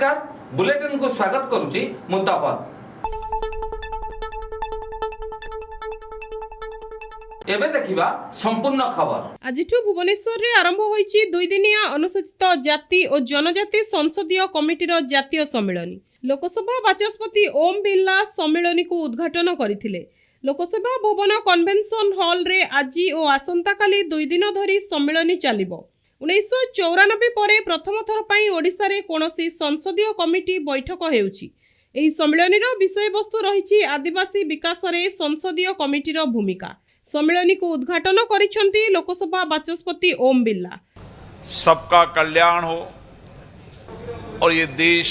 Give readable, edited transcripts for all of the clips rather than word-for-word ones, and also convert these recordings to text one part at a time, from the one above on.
नमस्कार बुलेटिन को स्वागत करुची मुतापद। एबे देखिबा संपूर्ण खबर। आजिठु भुवनेश्वर रे आरंभ होईची 2 दिनिया अनुसूचित जाति और जनजाति संसदीय कमिटीर जातीय सम्मेलन। लोकसभा बाचस्पति ओम बिरला सम्मेलन को उद्घाटन करथिले। लोकसभा भवन कन्वेंशन हॉल रे आजि और आसंता काली 2 दिन धरी सम्मेलन चलिबो। 1994 परे प्रथम थर पई ओडिसा रे कोनोसी संसदीय कमिटी बैठक हेउची। एही सम्मेलनर विषय वस्तु रहिछि आदिवासी विकास रे संसदीय कमिटीर भूमिका। सम्मेलन को उद्घाटन करिसेंती लोकसभा बाचस्पति ओम बिरला। सबका कल्याण हो और ये देश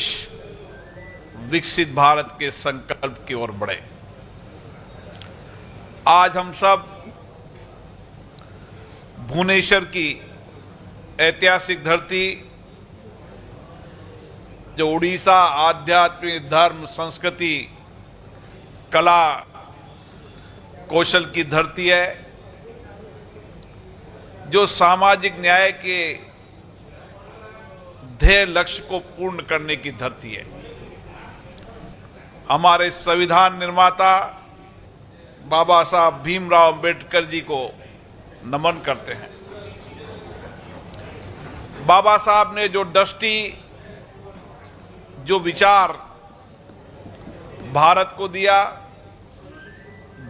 विकसित भारत के संकल्प की ओर बढ़े। आज हम सब भुवनेश्वर की ऐतिहासिक धरती, जो उड़ीसा आध्यात्मिक धर्म संस्कृति कला कौशल की धरती है, जो सामाजिक न्याय के ध्येय लक्ष्य को पूर्ण करने की धरती है। हमारे संविधान निर्माता बाबा साहब भीमराव अंबेडकर जी को नमन करते हैं। बाबा साहब ने जो दृष्टि, जो विचार भारत को दिया,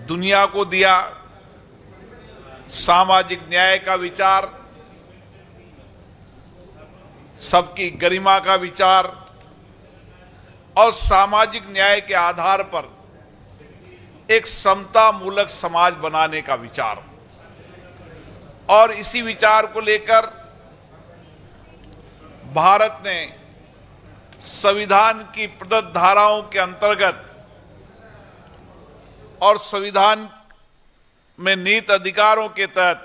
दुनिया को दिया, सामाजिक न्याय का विचार, सबकी गरिमा का विचार और सामाजिक न्याय के आधार पर एक समता मूलक समाज बनाने का विचार, और इसी विचार को लेकर भारत ने संविधान की प्रदत्त धाराओं के अंतर्गत और संविधान में निहित अधिकारों के तहत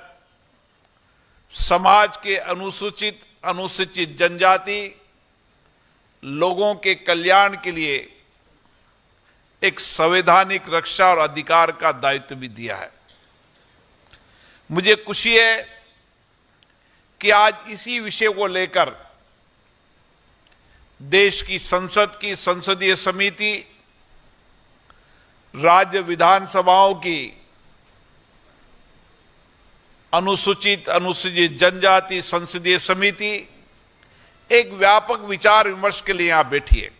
समाज के अनुसूचित जनजाति लोगों के कल्याण के लिए एक संवैधानिक रक्षा और अधिकार का दायित्व भी दिया है। मुझे खुशी है कि आज इसी विषय को लेकर देश की संसद की संसदीय समिति, राज्य विधानसभाओं की अनुसूचित जनजाति संसदीय समिति एक व्यापक विचार विमर्श के लिए यहां बैठी है।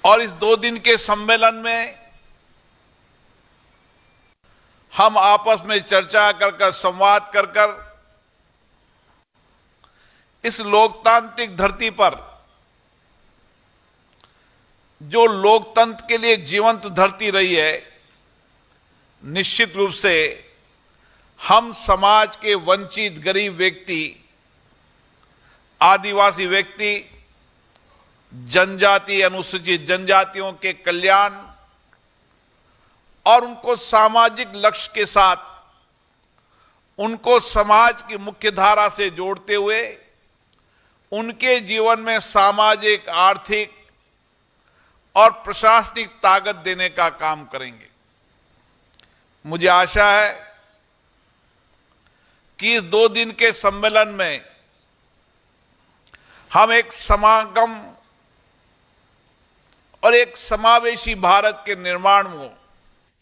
और इस 2 दिन के सम्मेलन में हम आपस में चर्चा कर संवाद कर इस लोकतांत्रिक धरती पर, जो लोकतंत्र के लिए जीवंत धरती रही है, निश्चित रूप से हम समाज के वंचित गरीब व्यक्ति, आदिवासी व्यक्ति, जनजाति अनुसूचित जनजातियों के कल्याण और उनको सामाजिक लक्ष्य के साथ उनको समाज की मुख्य धारा से जोड़ते हुए उनके जीवन में सामाजिक, आर्थिक और प्रशासनिक ताकत देने का काम करेंगे। मुझे आशा है कि इस 2 दिन के सम्मेलन में हम एक समागम और एक समावेशी भारत के निर्माण में।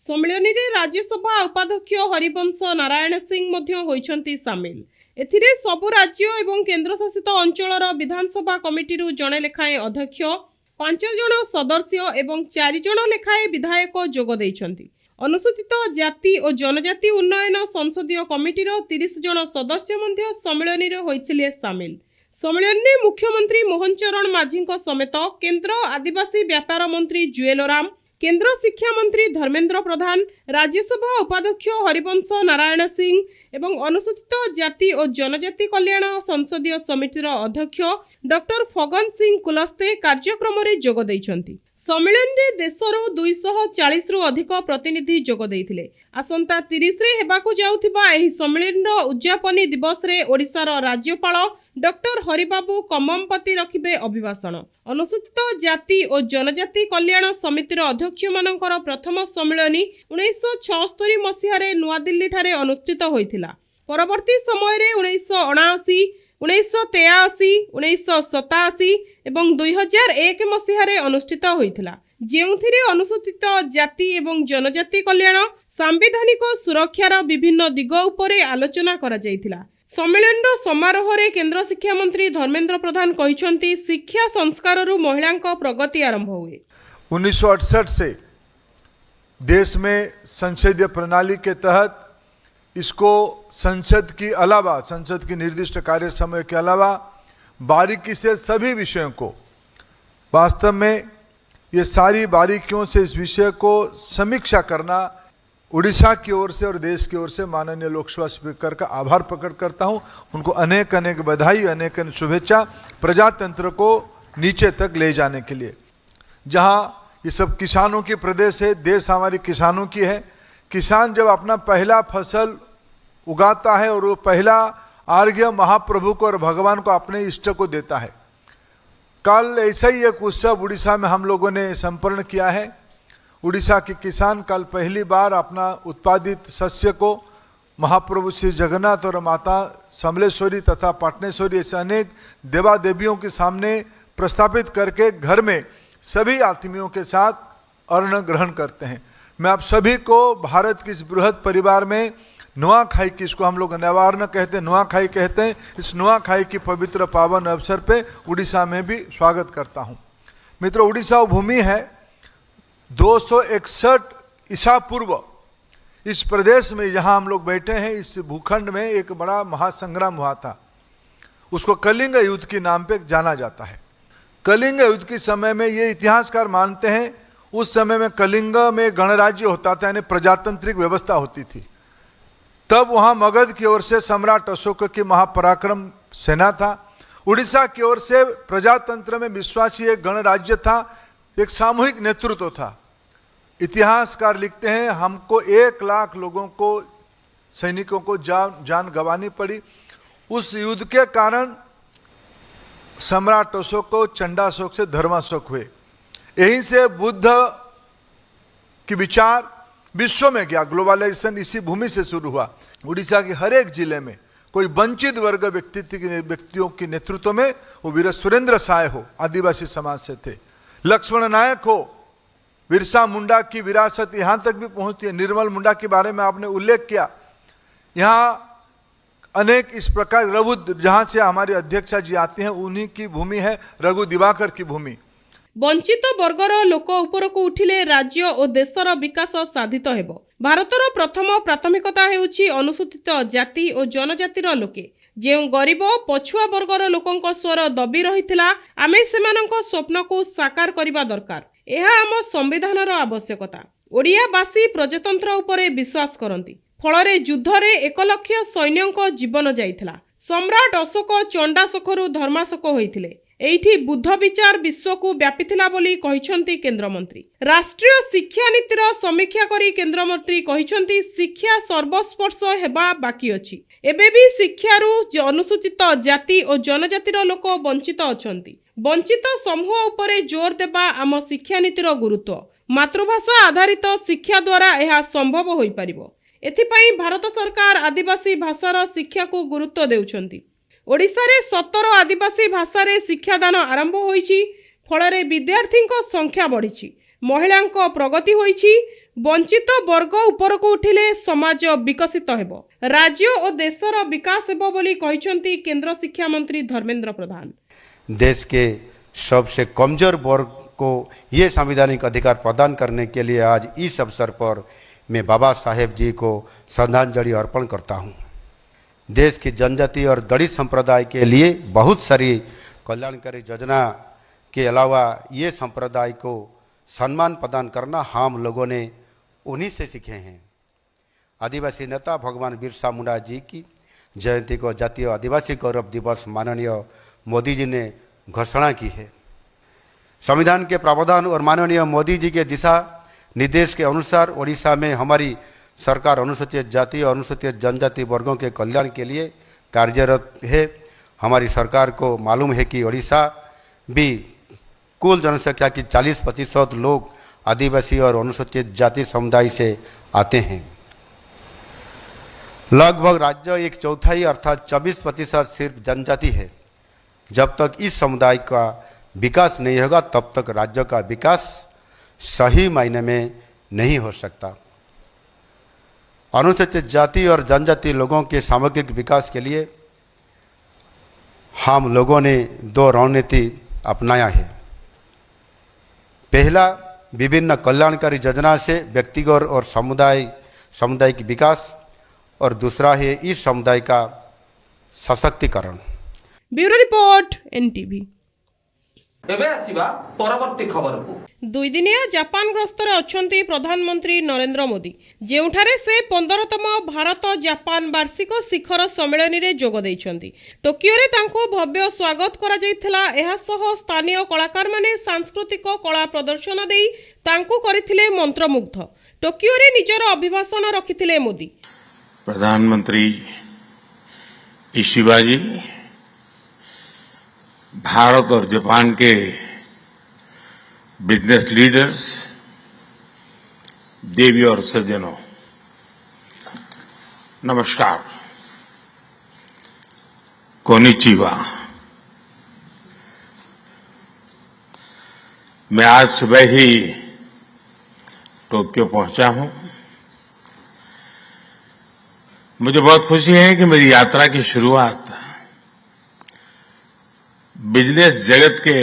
सम्मेलन रे राज्यसभा उपाध्यक्ष हरिवंश नारायण सिंह मध्य होइछंती शामिल। एथिरे सबु राज्य एवं केंद्र शासित अंचलर विधानसभा कमिटी रु जणे लेखाए अध्यक्ष, 5 जण सदस्य एवं 4 जण लेखाए विधायक जोग दैछंती। अनुसूचित जाति और जनजाति उन्नयन संसदीय कमिटीर 30 जण सदस्य मध्य सम्मेलन रे होइछिले शामिल। सम्मेलन में मुख्यमंत्री मोहन चरण माझी समेत केंद्र आदिवासी व्यापार मंत्री जुएल ओराम, केंद्र शिक्षा मंत्री धर्मेंद्र प्रधान, राज्यसभा उपाध्यक्ष हरिवंश नारायण सिंह एवं अनुसूचित जाति और जनजाति कल्याण संसदीय समितिर अध्यक्ष डॉक्टर फगन सिंह कुलस्ते कार्यक्रम रे जोग दैछंती। सम्मेलन रे देशर 240 रु अधिक प्रतिनिधि जोग दैथिले। आसंता 30 रे हेबाकु जाउथिबा एही सम्मेलन रो उद्यापनी दिवस रे ओडिसा रो राज्यपाल डॉक्टर हरिबाबू कममपति रखिबे अभिभाषण। अनुसूचित जाति और जनजाति कल्याण समितिर अध्यक्ष मानकर प्रथम सम्मेलन 1976 मसीह रे नुआ दिल्ली ठारे अनुष्ठित होइथिला। परवर्ती समय रे 1979, 1983, 1987 ଏବଂ 2001 ମସିହାରେ ଅନୁଷ୍ଠିତ ହୋଇଥିଲା, ଯେଉଁଥିରେ ଅନୁସୂଚିତ ଜାତି ଏବଂ ଜନଜାତି କଲ୍ୟାଣ, ସାମ୍ବିଧାନିକ ସୁରକ୍ଷାର ବିଭିନ୍ନ ଦିଗ ଉପରେ ଆଲୋଚନା କରାଯାଇଥିଲା। ସମ୍ମିଳନୀର ସମାରୋହରେ କେନ୍ଦ୍ର ଶିକ୍ଷା ମନ୍ତ୍ରୀ ଧର୍मेନ୍ଦ୍ର प्रधान କହିଛନ୍ତି ଶିକ୍ଷା ସଂସ୍କାରରୁ ମହିଳାଙ୍କ ପ୍ରଗତି ଆରମ୍ଭ ହୁଏ। 1968 से देश में संसदीय प्रणाली के तहत इसको संसद की अलावा, संसद की निर्दिष्ट कार्य समय के अलावा बारीकी से सभी विषयों को, वास्तव में ये सारी बारीकियों से इस विषय को समीक्षा करना उड़ीसा की ओर से और देश की ओर से माननीय लोकसभा स्पीकर का आभार प्रकट करता हूं। उनको अनेक अनेक बधाई, अनेक अनेक शुभेच्छा प्रजातंत्र को नीचे तक ले जाने के लिए। जहां ये सब किसानों की प्रदेश है, देश हमारी किसानों की है। किसान जब अपना पहला फसल उगाता है और वो पहला अर्घ्य महाप्रभु को और भगवान को, अपने इष्ट को देता है। कल ऐसा ही एक उत्सव उड़ीसा में हम लोगों ने संपन्न किया है। उड़ीसा के किसान कल पहली बार अपना उत्पादित शस्य को महाप्रभु श्री जगन्नाथ और माता समलेश्वरी तथा पाटनेश्वरी ऐसे अनेक देवा देवियों के सामने प्रस्थापित करके घर में सभी आत्मियों के साथ अन्न ग्रहण करते हैं। मैं आप सभी को भारत के इस बृहद परिवार में नुआखाई की, इसको हम लोग नवान्न कहते हैं, नुआखाई कहते हैं, इस नुआखाई की पवित्र पावन अवसर पे उड़ीसा में भी स्वागत करता हूँ। मित्रों, उड़ीसा वो भूमि है 261 ईसा पूर्व इस प्रदेश में जहाँ हम लोग बैठे हैं, इस भूखंड में एक बड़ा महासंग्राम हुआ था। उसको कलिंग युद्ध के नाम पे जाना जाता है। कलिंग युद्ध के समय में ये इतिहासकार मानते हैं, उस समय में कलिंग में गणराज्य होता था, यानी प्रजातांत्रिक व्यवस्था होती थी। तब वहाँ मगध की ओर से सम्राट अशोक की महापराक्रम सेना था। उड़ीसा की ओर से प्रजातंत्र में विश्वासी एक गणराज्य था, एक सामूहिक नेतृत्व था। इतिहासकार लिखते हैं, हमको 1 लाख लोगों को, सैनिकों को जान गंवानी पड़ी। उस युद्ध के कारण सम्राट अशोक को चंडाशोक से धर्माशोक हुए। यहीं से बुद्ध की विचार विश्व में गया, ग्लोबलाइजेशन इसी भूमि से शुरू हुआ। उड़ीसा के हर एक जिले में कोई वंचित वर्ग व्यक्तियों के नेतृत्व में, वो वीर सुरेंद्र साय हो, आदिवासी समाज से थे, लक्ष्मण नायक हो, बिरसा मुंडा की विरासत यहाँ तक भी पहुँचती है। निर्मल मुंडा के बारे में आपने उल्लेख किया। यहाँ अनेक इस प्रकार रघु, जहाँ से हमारे अध्यक्षा जी आते हैं, उन्हीं की भूमि है, रघु दिवाकर की भूमि। वंचित वर्गर लोक उपरकू उठिले राज्य और देशर विकास साधित हेबो। भारतर प्रथम प्राथमिकता हेउछि अनुसूचित जाति और जनजातिर लोके। ଯେଉଁ ଗରିବ ପଛୁଆ ବର୍ଗର ଲୋକଙ୍କ ସ୍ୱର ଦବି ରହିଥିଲା, ଆମେ ସେମାନଙ୍କ ସ୍ୱପ୍ନକୁ ସାକାର କରିବା ଦରକାର। ଏହା ଆମ ସମ୍ବିଧାନର ଆବଶ୍ୟକତା। ଓଡ଼ିଆବାସୀ ପ୍ରଜାତନ୍ତ୍ର ଉପରେ ବିଶ୍ୱାସ କରନ୍ତି। ଫଳରେ ଯୁଦ୍ଧରେ 1 ଲକ୍ଷ ସୈନ୍ୟଙ୍କ ଜୀବନ ଯାଇଥିଲା। ସମ୍ରାଟ ଅଶୋକ ଚଣ୍ଡାଶୋକରୁ ଧର୍ମାଶୋକ ହୋଇଥିଲେ। ଏଇଠି ବୁଦ୍ଧ ବିଚାର ବିଶ୍ୱକୁ ବ୍ୟାପିଥିଲା ବୋଲି କହିଛନ୍ତି କେନ୍ଦ୍ରମନ୍ତ୍ରୀ। ରାଷ୍ଟ୍ରୀୟ ଶିକ୍ଷା ନୀତିର ସମୀକ୍ଷା କରି କେନ୍ଦ୍ରମନ୍ତ୍ରୀ କହିଛନ୍ତି ଶିକ୍ଷା ସର୍ବସ୍ପର୍ଶ ହେବା ବାକି ଅଛି। ଏବେ ବି ଶିକ୍ଷାରୁ ଅନୁସୂଚିତ ଜାତି ଓ ଜନଜାତିର ଲୋକ ବଞ୍ଚିତ ଅଛନ୍ତି। ବଞ୍ଚିତ ସମୂହ ଉପରେ ଜୋର ଦେବା ଆମ ଶିକ୍ଷା ନୀତିର ଗୁରୁତ୍ୱ। ମାତୃଭାଷା ଆଧାରିତ ଶିକ୍ଷା ଦ୍ୱାରା ଏହା ସମ୍ଭବ ହୋଇପାରିବ। ଏଥିପାଇଁ ଭାରତ ସରକାର ଆଦିବାସୀ ଭାଷାର ଶିକ୍ଷାକୁ ଗୁରୁତ୍ୱ ଦେଉଛନ୍ତି। ଓଡ଼ିଶାରେ 17 ଆଦିବାସୀ ଭାଷାରେ ଶିକ୍ଷାଦାନ ଆରମ୍ଭ ହୋଇଛି। ଫଳରେ ବିଦ୍ୟାର୍ଥୀଙ୍କ ସଂଖ୍ୟା ବଢ଼ିଛି, ମହିଳାଙ୍କ ପ୍ରଗତି ହୋଇଛି। ବଞ୍ଚିତ ବର୍ଗ ଉପରକୁ ଉଠିଲେ ସମାଜ ବିକଶିତ ହେବ, ରାଜ୍ୟ ଓ ଦେଶର ବିକାଶ ହେବ ବୋଲି କହିଛନ୍ତି କେନ୍ଦ୍ର ଶିକ୍ଷା ମନ୍ତ୍ରୀ ଧର୍मेन्द्र प्रधान। देश के सबसे कमजोर वर्ग को ये संवैधानिक अधिकार प्रदान करने के लिए आज इस अवसर पर मैं बाबा साहेब जी को श्रद्धांजलि अर्पण करता हूँ। देश की जनजाति और दलित संप्रदाय के लिए बहुत सारी कल्याणकारी योजना के अलावा ये संप्रदाय को सम्मान प्रदान करना हम लोगों ने उन्हीं से सीखे हैं। आदिवासी नेता भगवान बिरसा मुंडा जी की जयंती को जातीय आदिवासी गौरव दिवस माननीय मोदी जी ने घोषणा की है। संविधान के प्रावधान और माननीय मोदी जी के दिशा निर्देश के अनुसार ओडिशा में हमारी सरकार अनुसूचित जाति और अनुसूचित जनजाति वर्गों के कल्याण के लिए कार्यरत है। हमारी सरकार को मालूम है कि ओडिशा भी कुल जनसंख्या की 40% लोग आदिवासी और अनुसूचित जाति समुदाय से आते हैं। लगभग राज्य एक चौथाई अर्थात 24% सिर्फ जनजाति है। जब तक इस समुदाय का विकास नहीं होगा तब तक राज्य का विकास सही मायने में नहीं हो सकता। अनुसूचित जाति और जनजाति लोगों के सामग्रिक विकास के लिए हम लोगों ने 2 रणनीति अपनाया है। पहला, विभिन्न कल्याणकारी योजना से व्यक्तिगत और सामुदायिक विकास, और दूसरा है इस समुदाय का सशक्तिकरण। Bureau report NTV. एबे आसीबा परवर्ती खबर को। 2 दिनिया जापान गस्तरे अछंती प्रधानमंत्री नरेंद्र मोदी, जेउठारे से 15तम भारत जापान वार्षिक शिखर सम्मेलन रे जोग दैछंती। टोकियो रे तांको भव्य स्वागत करा जायथिला। एहा सह स्थानीय कलाकार माने सांस्कृतिक कला प्रदर्शन देई तांको करिथिले मंत्रमुग्ध। टोकियो रे निजर अभिभाषण रखिथिले मोदी। प्रधानमंत्री इशिबा जी, भारत और जापान के बिजनेस लीडर्स, देवी और सज्जनों, नमस्कार, कोनिचिवा। मैं आज सुबह ही टोक्यो पहुंचा हूं। मुझे बहुत खुशी है कि मेरी यात्रा की शुरुआत बिजनेस जगत के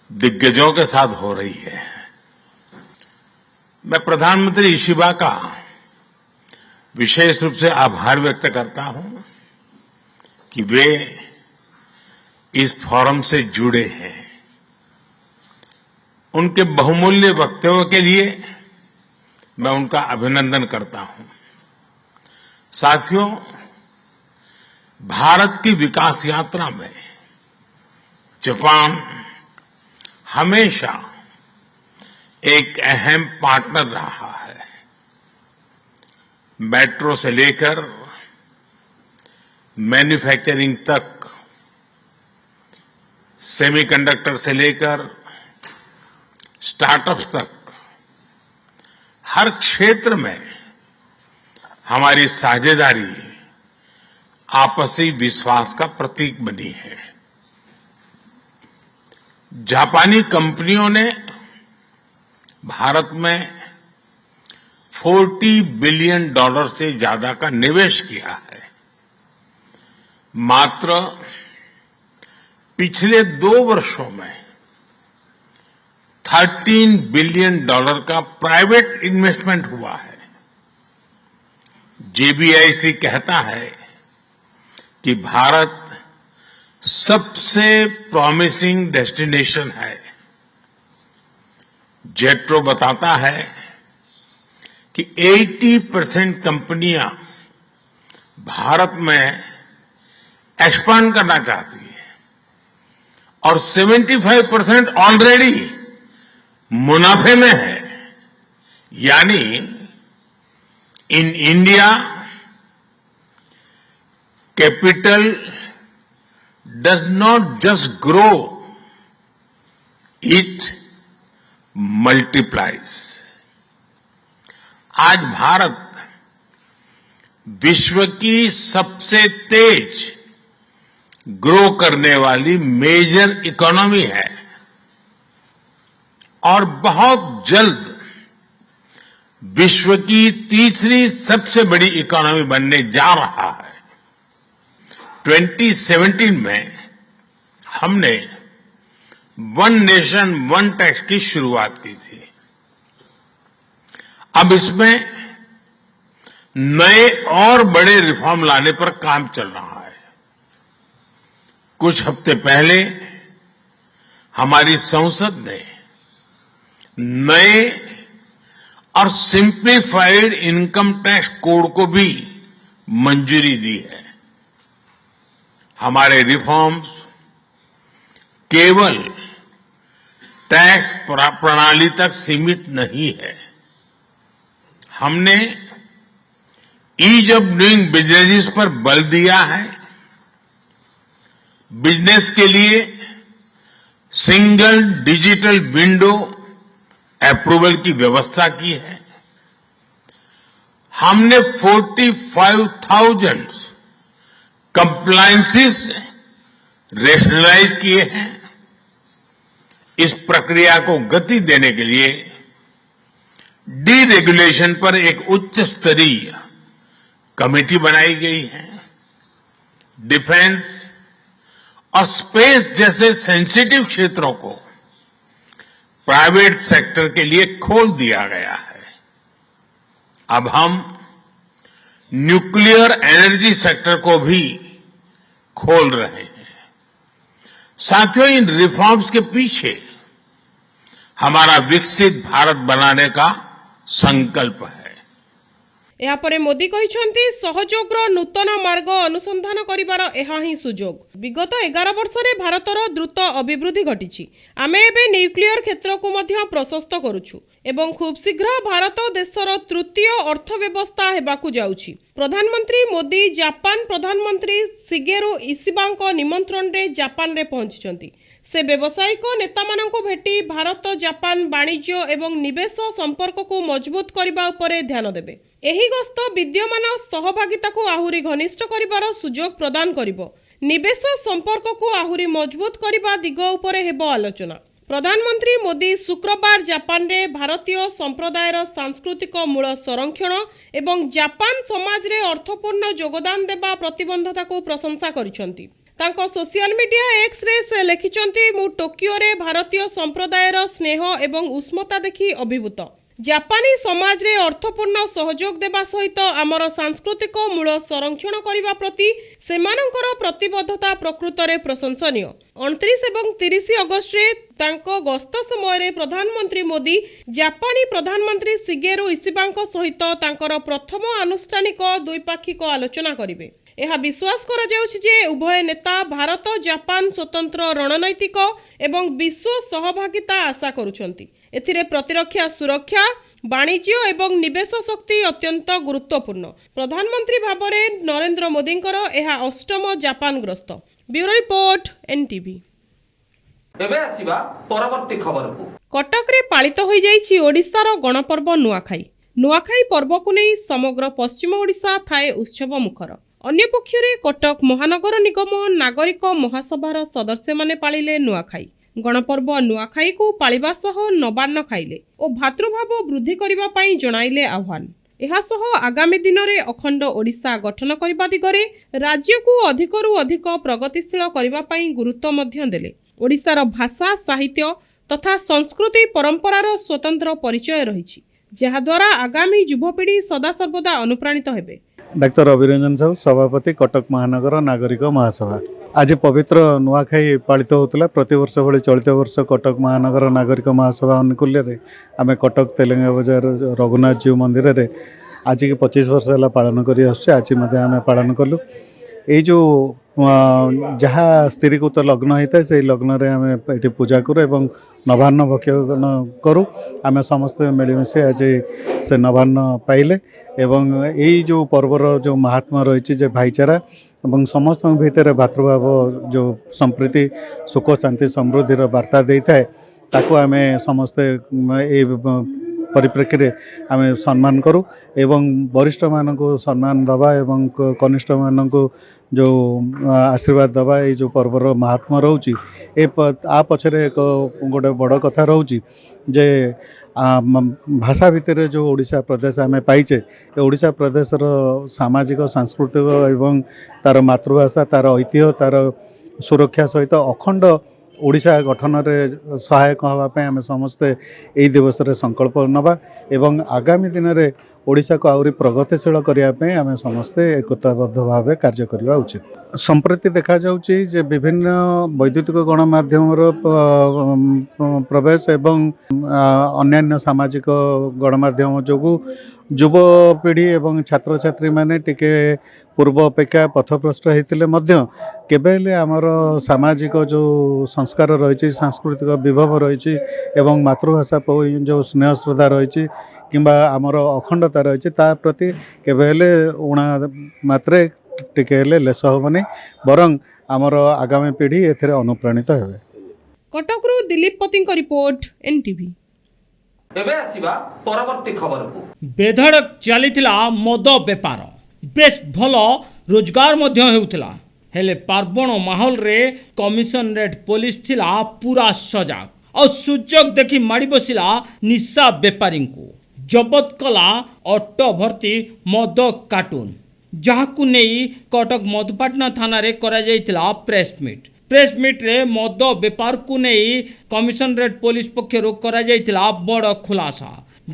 दिग्गजों के साथ हो रही है। मैं प्रधानमंत्री इशिबा का विशेष रूप से आभार व्यक्त करता हूं कि वे इस फोरम से जुड़े हैं। उनके बहुमूल्य वक्तव्य के लिए मैं उनका अभिनंदन करता हूं। साथियों, भारत की विकास यात्रा में जापान हमेशा एक अहम पार्टनर रहा है। मेट्रो से लेकर मैन्युफैक्चरिंग तक, सेमीकंडक्टर से लेकर स्टार्टअप्स तक, हर क्षेत्र में हमारी साझेदारी आपसी विश्वास का प्रतीक बनी है। जापानी कंपनियों ने भारत में $40 बिलियन से ज्यादा का निवेश किया है। मात्र पिछले 2 वर्षों में $13 बिलियन का प्राइवेट इन्वेस्टमेंट हुआ है। JBIC कहता है कि भारत सबसे प्रॉमिसिंग डेस्टिनेशन है। जेट्रो बताता है कि 80% कंपनियां भारत में एक्सपांड करना चाहती है और 75% ऑलरेडी मुनाफे में है। यानी in India capital does not just grow, it multiplies. आज भारत विश्व की सबसे तेज ग्रो करने वाली मेजर इकोनॉमी है और बहुत जल्द विश्व की तीसरी सबसे बड़ी इकोनॉमी बनने जा रहा है। 2017 में हमने वन नेशन वन टैक्स की शुरुआत की थी। अब इसमें नए और बड़े रिफॉर्म लाने पर काम चल रहा है। कुछ हफ्ते पहले हमारी संसद ने नए और सिंप्लीफाइड इनकम टैक्स कोड को भी मंजूरी दी है। हमारे रिफॉर्म्स केवल टैक्स प्रणाली तक सीमित नहीं है। हमने ईज ऑफ डूइंग बिजनेस पर बल दिया है। बिजनेस के लिए सिंगल डिजिटल विंडो अप्रूवल की व्यवस्था की है। हमने 45,000 कंप्लायंसेस रेशनलाइज किए हैं। इस प्रक्रिया को गति देने के लिए डीरेगुलेशन पर एक उच्च स्तरीय कमेटी बनाई गई है। डिफेंस और स्पेस जैसे सेंसिटिव क्षेत्रों को प्राइवेट सेक्टर के लिए खोल दिया गया है। अब हम न्यूक्लियर एनर्जी सेक्टर को भी खोल रहे हैं। साथियों, इन रिफॉर्म्स के पीछे हमारा विकसित भारत बनाने का संकल्प है। यापर मोदी कहते सहयोगर नूतन मार्ग अनुसंधान करिवार एहा ही सुजोग। विगत 11 वर्षरे भारतर द्रुत अभिवृद्धि घटी। आमे एबे न्यूक्लियर क्षेत्र को मध्य प्रशस्त करुछु एवं खूब शीघ्र भारत देशर तृतीय अर्थव्यवस्था हेबाकु जाउछि। प्रधानमंत्री मोदी जापान प्रधानमंत्री शिगेरू इशिबांको निमंत्रण रे जापान रे पहुंचीचंती। से व्यवसायिक नेता माननको भेटी भारत जापान वाणिज्य एवं निवेश संपर्क को मजबूत करबा उपरे ध्यान देबे। एही गस्त विद्यमान सहभागिता को आहुरी घनिष्ठ करिवार सुजोग प्रदान करिवो। निवेश संपर्क को आहुरी मजबूत करबा दिग उपरे हेबो आलोचना। प्रधानमंत्री मोदी शुक्रवार जापान रे भारतीय संप्रदायर सांस्कृतिक मूल संरक्षण एवं जापान समाज रे अर्थपूर्ण योगदान देबा प्रतिबद्धता को प्रशंसा करिसंती। तांको सोशल मीडिया एक्स रे से लिखिचंती, मु टोकियो रे भारतीय संप्रदायर स्नेह एवं उष्मता देखि अभिभूत। जापानी समाज रे अर्थपूर्ण सहयोग देबा सहित आमर सांस्कृतिक मूल संरक्षण करबा प्रति सेमानकर प्रतिबद्धता प्रकृत रे प्रशंसनीय। 29 एवं 30 अगस्त रे तांको गस्त समय रे प्रधानमंत्री मोदी जापानी प्रधानमंत्री शिगेरू इशिबांको सहित तांकर प्रथम आनुष्ठानिक द्विपाक्षिक आलोचना करिवे। यह विश्वास करा जाउछि जे उभय नेता भारत जापान स्वतंत्र रणनैतिक एवं विश्व सहभागिता आशा करुछंती। एथिरे प्रतिरक्षा सुरक्षा वाणिज्य एवं निवेश शक्ति अत्यंत गुरुत्वपूर्ण। प्रधानमंत्री भाबरे नरेंद्र मोदींकर यह अष्टम जापान ग्रस्त। Bureau report NTV. एबे आसीबा परवर्ती खबर को। कटक रे पालित होई जाइछि ओडिसार गणपर्व नुआखाई। नुआखाई पर्व को नै समग्र पश्चिम ओडिसा थाए उत्सव मुखर। अन्य पक्षरे कटक महानगर निगम नागरिक महासभार सदस्य माने पालिले नुआखाई। गणपर्व नुआखाई को पालिबा सह नबान्न खाइले और भातृभाव वृद्धि करिबा पई जणाइले आह्वान। एहा सह आगामी दिन में अखंड ओडिशा गठन करबा दिगरे राज्य को अधिकरु अधिक प्रगतिशील करबा पई गुरुत्व मध्य देले। ओडिशार भाषा साहित्य तथा संस्कृति परंपरार स्वतंत्र परिचय रहिछि, जहा द्वारा आगामी युवपीढ़ी सदा सर्वदा अनुप्राणित हेबे। डॉक्टर अभिरंजन साहू सभापति कटक महानगर नागरिक महासभा। आज पवित्र नुआखाई पालित होता। प्रतिवर्ष भली चलित वर्ष कटक महानगर नागरिक महासभा अनुकूल्य आम कटक तेलेंगा बजार रघुनाथ जीव मंदिर रे आज की 25 वर्ष है पालन कर आज आम पालन कलु। ये जो जहाँ स्त्रीकृत लग्न होता है से लग्न रे आम ये पूजा करूँ एवं नवान्न भक्षण करूँ। आम समस्ते मिलमिशे आज से नवान्न पाइले एवं यही जो पर्वर जो महात्मा रही है भाईचारा एवं समस्त भितर भातृभाव जो संप्रीति सुख शांति समृद्धिर वार्ता देता है ताको आम समस्ते परिप्रेक्षी में आम सम्मान करूँ एवं वरिष्ठ मान को सम्मान दबा एवं कनिष्ठ मान को जो आशीर्वाद दबा ये जो पर्वर महात्मा रोची आ पछरे एक गोटे बड़ कथा रोची जे भाषा भितर जो ओडिशा प्रदेश आम पाइचे ओडिशा प्रदेशर सामाजिक सांस्कृतिक एवं तार मातृभाषा तार ऐतिह्य तार सुरक्षा सहित अखंड ओडिशा गठन में सहायक होगापी आम समस्ते यही दिवस रे संकल्प नवा एवं आगामी दिन में ओडिशा को आहरी प्रगतिशील करने आम समस्ते एकताबद्ध भाव कार्य करने उचित। संप्रति देखा जाउछि जे विभिन्न वैद्युतिक गणमाध्यम प्रवेश एवं अन्यान्य सामाजिक गणमाध्यम जो युवपीढ़ी एवं छात्र छात्री माने टिके पूर्व अपेक्षा पथभ्रष्ट होते केबेले आमर सामाजिक जो संस्कार रही सांस्कृतिक विभव रही एवं मातृभाषा जो स्नेह श्रद्धा रही किंबा आमर अखंडता रही प्रति केबेले उणा मात्रे टिके लेस हेबनी बरं आमर आगामी पीढ़ी एथिरे अनुप्राणित हेबे। कटकरू दिलीप पतिंक रिपोर्ट एनटीवी। एबे आसीबा परवर्ती खबर को। बेधड़क चलीथिला मद बेपार बेस भल रोजगार मध्य हेउथिला हेले पार्वण माहौल रे कमिशनरेट पुलिस थिला पूरा सजाग और सुजोग देखि माड़ी बसिला निशा बेपारी को जबत कला ऑटो भर्ती मद कार्टून जहाकु नेई कटक मधुपाटना थाना रे करा जायतिला प्रेस मीट रे मद बेपार को नहीं कमिशनरेट पुलिस पक्षरु करा जायतिला बड़ खुलासा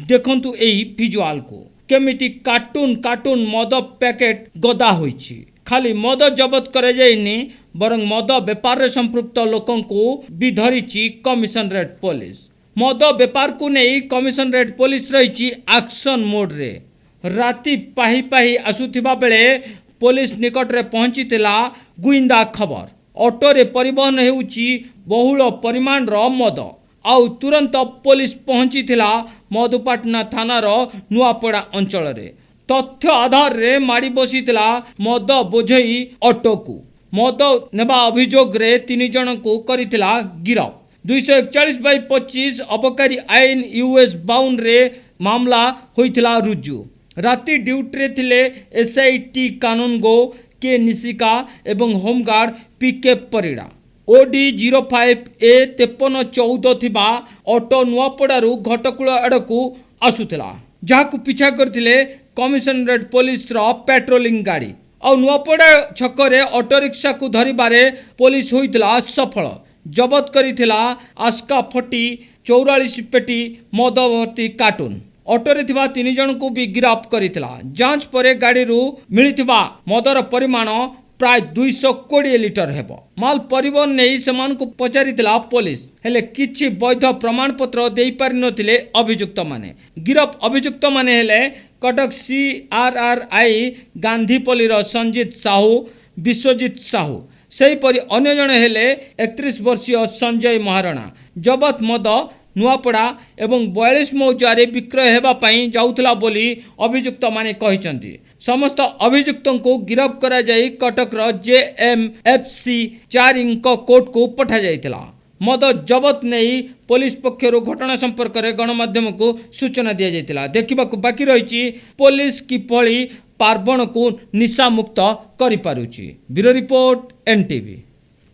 देखंतु एही विजुअल को केमिति कार्टून मद पैकेट गदा होइछि खाली मद जबत करे जाइनी बरं मद बेपार रे संपृक्त लोकन को भी धरिछि कमिशनरेट पुलिस मद बेपार को नहीं कमिशनरेट पुलिस रहिछि एक्शन मोड रे राति पाही आसुथिबा बेले पुलिस निकट रे पहुंचीतिला गुइंदा खबर ऑटो रे परिवहन हेउछि बहुल परिमाण रो मद आउ तुरंत पुलिस पहुंचीतिला मधुपाटना थानार नुआपड़ा अंचल रे तथ्य आधार रे माड़ी बसीतिला मद बोझई ऑटो को मद नेबा अभियोग रे 3 जन को करितिला गिरफ 241/25 अबकारी आईन यूएस 52 रे मामला होइतिला रुजु राति ड्यूटी रे थिले एसआईटी कानून गो के निशिका एवं होमगार्ड पीके परिड़ा ओडी 05A 5314 थिबा ऑटो नुआपड़ारू घटकुल आड़कू आसुथिला जहाकू पिछा करथिले कमिशनरेट पुलिस रो पेट्रोलिंग गाड़ी और नुआपड़ा छकरे ऑटो रिक्शा को धरिबारे पुलिस होइतिला सफल जबत करिथिला आस्का फटी 44 पेटी मद भर्ती कार्टून ऑटो रे थिबा 3 जन को भी गिरफ्त करिथिला जांच परे गाड़ी रू मिलिथिबा मदर परिमाण प्राय 220 लिटर हेबो माल परिवहन नहीं समान को पचारिथिला पुलिस हेले किछि वैध प्रमाण पत्र देई पारि नथिले अभियुक्त माने गिरफ अभियुक्त माने हेले कटक CRRI गांधीपल्ली रो संजीत साहू विश्वजीत साहू सेही परि अन्य जण हेले 31 वर्षीय संजय महाराणा जबत मद नुआपड़ा एवं 42 मौजारे विक्रय हेबा पई जाउथला बोली अभियुक्त माने कहिसंती समस्त अभियुक्तों को गिरफ्त करा जाई कटक रो JMFC 4 इंक कोर्ट को पठा जाइतिला मद जबत नहीं पुलिस पक्षरु घटना संपर्क रे गणमाध्यम को सूचना दिया जाइतिला देखिबा को बाकी रहिछि पुलिस की पळी पार्वण को निशा मुक्त करि पारुछि ब्यूरो रिपोर्ट NTV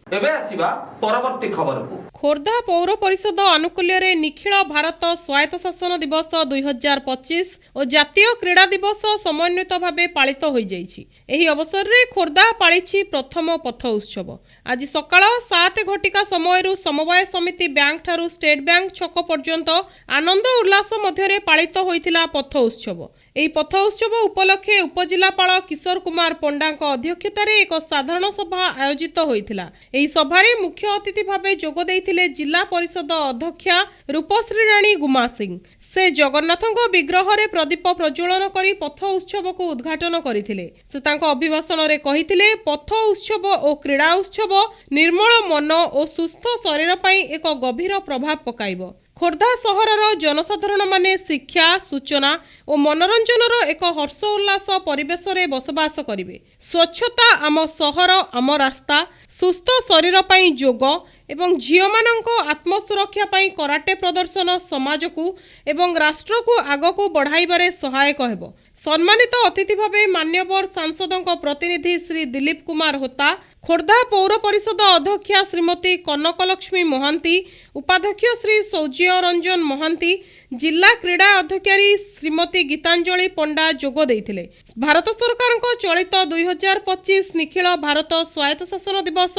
एबे आसीबा परवर्ती खबर को। खोर्धा पौर परिषद आनुकूल्य निखिल भारत स्वायत्त शासन दिवस 2025 और जातीय क्रीड़ा दिवस समन्वित भाव पालित हो जाइछि। एही अवसर रे खोर्धा पालिछि प्रथम पथ उत्सव आज सकाळ 7 घटिका समय समवाय समिति बैंक ठारू स्टेट बैंक छक पर्यंत आनंद उल्लास मध्य पालित होइतिला पथ उत्सव। एही पथ उत्सव उपलक्षे उपजिलापाल किशोर कुमार पंडा अध्यक्षतार एक साधारण सभा आयोजित होइतिला। एही सभारे मुख्य अतिथि भावे जोग देइथिले जिला परिषद अध्यक्षा रूपश्री राणी गुमा सिंह से जगन्नाथଙ୍କ विग्रह रे प्रदीप प्रज्वलन करी पथ उत्सव को उद्घाटन करथिले। से तांको अभिभाषण रे कहिथिले पथ उत्सव और क्रीड़ा उत्सव निर्मल मन और सुस्थ शरीर पई एक गभीर प्रभाव पकाइबो। खोर्धा सहरर जनसाधारण माने शिक्षा सूचना और मनोरंजनर एक हर्ष उल्लास परिवेश रे बसवास करिवे। स्वच्छता आम सहर आम रास्ता सुस्थ शरीर पई जोग एवं झियोमानंको आत्मसुरक्षा पई कराटे प्रदर्शन समाज को एवं राष्ट्र को आगको बढ़ाइबारे सहायक हेबो। सम्मानित अतिथि भावे मान्यवर सांसदों प्रतिनिधि श्री दिलीप कुमार होता खोर्धा पौर परिषद अध्यक्षा श्रीमती कनकलक्ष्मी महांती उपाध्यक्ष श्री सौज्य रंजन महांती जिला क्रीड़ा अधिकारी श्रीमती गीतांजलि पंडा जोग देइथिले। भारत सरकार को चलित 2025 निखिल भारत स्वायत्त शासन दिवस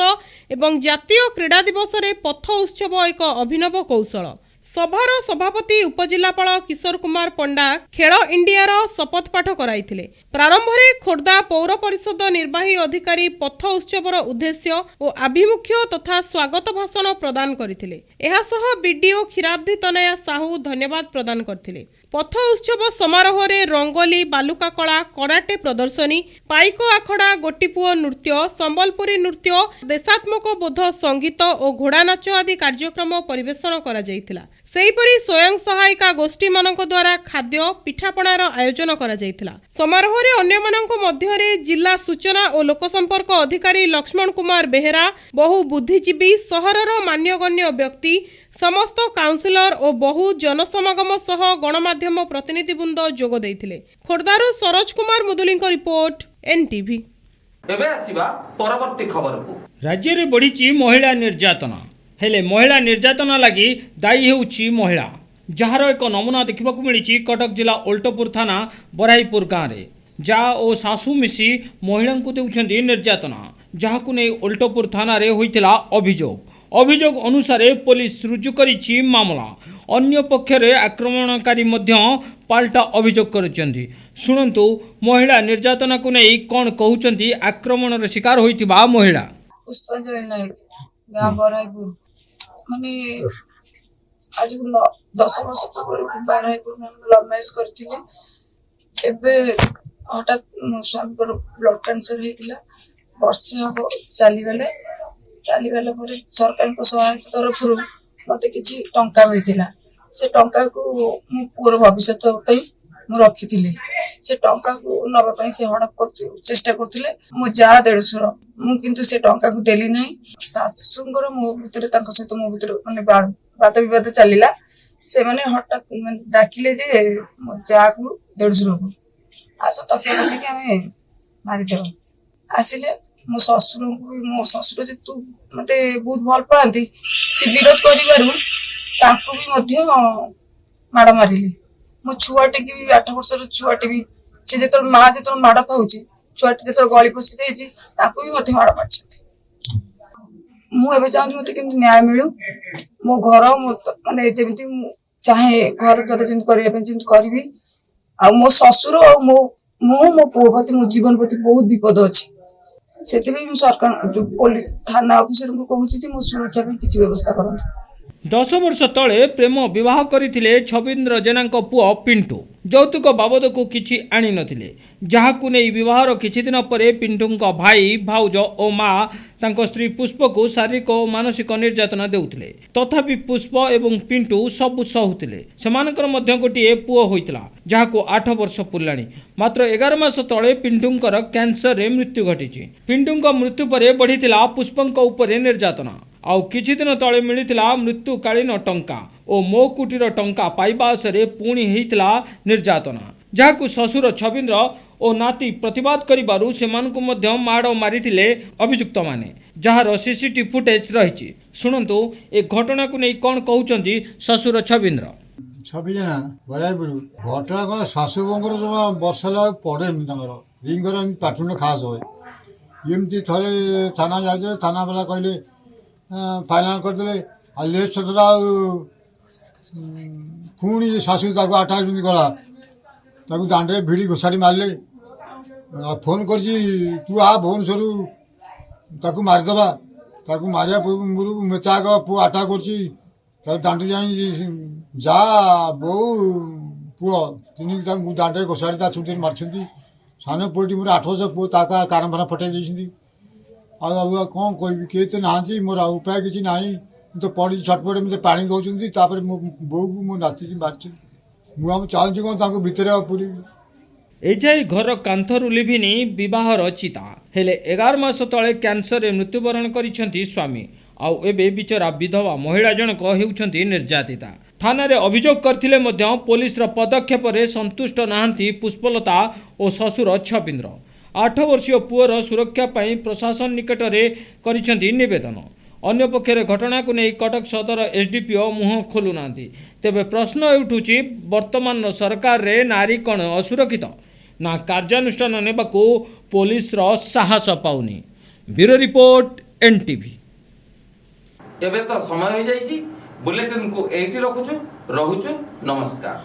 एवं जातीय क्रीड़ा दिवस रे पथ उत्सव एक अभिनव कौशल। सभार सभापति उपजिलापाल किशोर कुमार पंडा खेल इंडिया शपथ पाठ कराइथिले। प्रारंभ में खोर्धा पौर परिषद निर्वाही अधिकारी पथ उत्सवर उद्देश्य और आभिमुख्य तथा स्वागत भाषण प्रदान करथिले। एहा सह बीडीओ खिराब्दी तनया साहू धन्यवाद प्रदान करथिले। पथ उत्सव समारोह रे रंगोली बालुका कला कराटे प्रदर्शनी पाइक आखड़ा गोटीपुओ नृत्य संबलपुरी नृत्य देशात्मक बोध संगीत और घोड़ा नाच आदि कार्यक्रम परिवेषण करा जाइथिला। सेहीपरि स्वयं सहायिका गोष्ठी मानक द्वारा खाद्य पिठापणार आयोजन करा जाइथिला। समारोह रे अन्य मानक मध्य रे जिला सूचना और लोकसंपर्क अधिकारी लक्ष्मण कुमार बेहेरा बहु बुद्धिजीवी सहरर मान्यगण्य व्यक्ति समस्त काउंसिलर और बहु जनसमागम सह गणमाध्यम प्रतिनिधिवृंद जोग देइथिले। खोर्धारू सरोज कुमार मुदुली रिपोर्ट एनटीवी। एबे आसीबा परवर्ती खबर को। राज्य में बढ़ी महिला निर्यातना हेले महिला निर्यातना लगी दायी होउछि महिला जार एक नमूना देखा मिली कटक जिला ओल्टपुर थाना बराईपुर गाँव में जा और सासू मिसी महिला को देउछंती निर्यातना जहां नहीं ओल्टपुर थाना रे होइतिला अभियोग अनुसार पुलिस रुजु करिछि मामला। अन्य पक्षरे आक्रमणकारी मध्य पाल्टा अभियोग करिसेंती। शुणंतु महिला निर्यातना को नहीं कौन कहउचंती आक्रमणर शिकार होइतिबा महिला। पुष्पांजलि नायक गाँव बराईपुर माने आज 10 वर्ष पूर्व बराईपुर में लव मैरिज करथिले। एबे हठात मो स्वामी को ब्लड कैंसर हेतिला वर्षे हम चलीगले पर सरकार को सहायता तरफ मत कि टंका मिलता से टंका को मो पुअर भविष्य मु रखी से टंका को नवाई से हड़प चेष्टा करते मो जा देढ़शुर मुझे से टंका को देली ना शाशुर मो भर सहित मो भर मानने बात बद चलला से मैंने हठात डाकिले जे मो जा को देढ़शुर को आस तथ्य मारिदेव आसिले मो शशुर मो शशुर जे तू मत बहुत भल पाती से विरोध कर माड़ मारे मो छुआटे की भी 8 वर्षर छुआटे भी सी जो माँ जो माड़ खाऊ छुआटे जो गली पशि भी माड़ मार मुझे चाहूँ मत कि न्याय मिलू मो घर मानने जमी चाहे घर द्वारा जमी करी आ मो शशुर और मो पुओ प्रति मो जीवन प्रति बहुत विपद अच्छी से सरकार पुलिस थाना ऑफिसर को कहूँ मो सुरक्षा किसी व्यवस्था करूँ। 10 वर्ष तले प्रेम विवाह करथिले छबिंद्र जेना पुओ पिंटू यौतुक बाबद को किछि आनी नथिले जहाकु नै विवाहर किछि दिन परे पिंटूंका भाई भाउज और माँ तांको स्त्री पुष्प को शारीरिक और मानसिक निर्यातना देउथिले तथापि पुष्प एवं पिंटू सबु सहुथिले सेमानकर मध्य गोटे पुओ होइतला जहाकु 8 वर्ष पुरलाणी मात्र 11 मास तले पिंटूंकर कैंसर रे मृत्यु घटिछि। पिंटूंका मृत्यु परे बढ़ितिला पुष्पंक उपरे निर्यातना आउ किछि दिन तले मिलितिला मृत्युकालीन टंका और मो कुटीर टंका पाइबा आशरे पुणी हेइतिला निर्यातना जहाकु शशुर छबिंद्र और नाती प्रतिवाद करिबारु सेमानकु मध्य माड़ मारिथिले अभियुक्त माने जहार सीसीटीवी फुटेज रहिछि। शुणंतु ए घटना को नै कोन कहउचंती शशुर छबिंद्र। छबिजना बराईपुर घटना कौन शाशु बोर जमा वर्ष ला पड़े रिंगर पाठुन खास हो एमती थे थाना जाए थाना वाला कहले फाइनाल करदे आ लेट सतरा पुणी शाशु 8 गला दांडे भिड़ी घोषाड़ी मारे फोन कर तू आ भुवनेश्वर मारिदे मारिया पूर्व मत आग पु आटा कर दांडू जा बो पुओ तीन दांडे घोषाड़ी छुट्टी मार्च सान पुटी मोर 8 वर्ष पु कारखाना फटे आ कौन कह किए तो ना मोर उपाय किसी ना तो पड़ी छटपट मत पा दौरान मो बो को मो नाती मार्च मुझे चाहूँ कौन भितर पूरी एजाई घर कांथरु लिभिनी विवाहर चिता हेले 11 मास तले कैंसर मृत्युवरण करिसेंती स्वामी आउ एबे बिचरा विधवा महिला जनक हेउछंती निर्यातिता। थाना रे अभियोग करथिले मध्य पुलिस रो पदक्षेप रे संतुष्ट नाहंती पुष्पलता और शशुर छबिंद्र 8 वर्षीय पुअर सुरक्षा पाई प्रशासन निकट रे करिसेंती निवेदन। अन्य पक्षरे घटना को नहीं कटक सदर एसडीपीओ मुह खोलु नांती तेबे प्रश्न उठुची वर्तमान सरकार रे नारी कौन असुरक्षित ना कार्यानुष्ठान नेबाकू पुलिस रो साहस पाउनी। Bureau report NTV. एबे तो समय हो जाइछि बुलेटिन को एठी रखुछु रहुछु नमस्कार।